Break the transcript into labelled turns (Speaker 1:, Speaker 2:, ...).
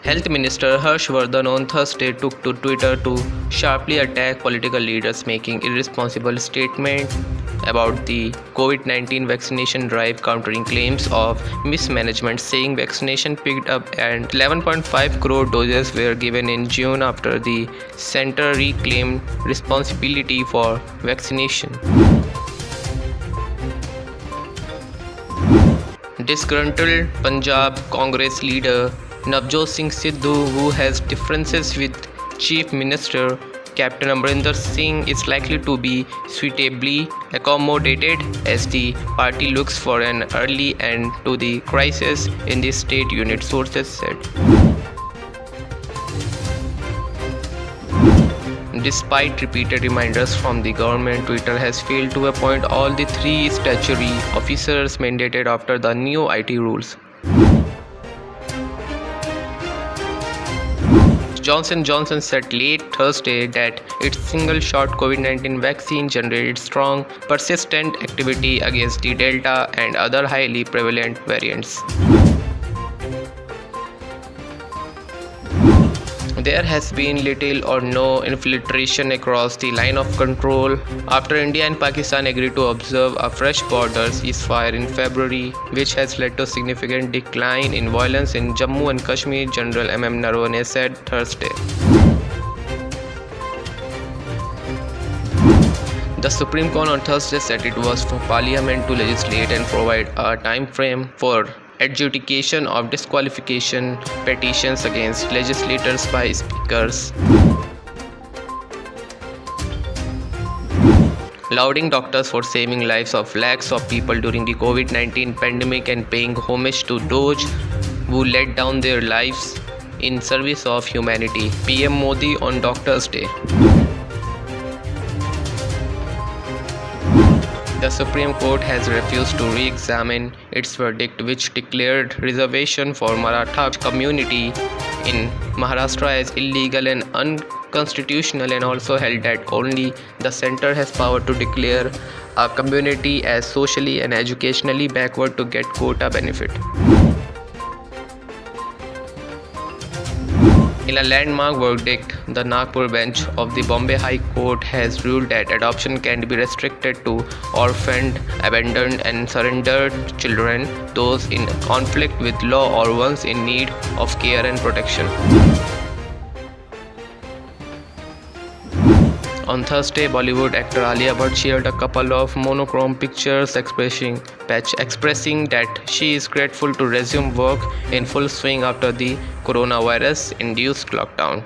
Speaker 1: Health Minister Harshvardhan on Thursday took to Twitter to sharply attack political leaders making irresponsible statements about the COVID-19 vaccination drive, countering claims of mismanagement, saying vaccination picked up and 11.5 crore doses were given in June after the center reclaimed responsibility for vaccination. Disgruntled Punjab Congress leader Navjot Singh Sidhu, who has differences with Chief Minister Captain Amrinder Singh, is likely to be suitably accommodated as the party looks for an early end to the crisis in the state unit, sources said. Despite repeated reminders from the government, Twitter has failed to appoint all the 3 statutory officers mandated after the new IT rules. Johnson & Johnson said late Thursday that its single-shot COVID-19 vaccine generated strong, persistent activity against the Delta and other highly prevalent variants. There has been little or no infiltration across the line of control after India and Pakistan agreed to observe a fresh border ceasefire in February, which has led to a significant decline in violence in Jammu and Kashmir, General M.M. Naravane said Thursday. The Supreme Court on Thursday said it was for Parliament to legislate and provide a time frame for adjudication of disqualification petitions against legislators by speakers. Lauding doctors for saving lives of lakhs of people during the COVID-19 pandemic and paying homage to those who laid down their lives in service of humanity, PM Modi on Doctors' Day. The Supreme Court has refused to re-examine its verdict, which declared reservation for Maratha community in Maharashtra as illegal and unconstitutional, and also held that only the center has power to declare a community as socially and educationally backward to get quota benefit. In a landmark verdict, the Nagpur bench of the Bombay High Court has ruled that adoption can be restricted to orphaned, abandoned and surrendered children, those in conflict with law or ones in need of care and protection. On Thursday, Bollywood actor Alia Bhatt shared a couple of monochrome pictures expressing that she is grateful to resume work in full swing after the coronavirus-induced lockdown.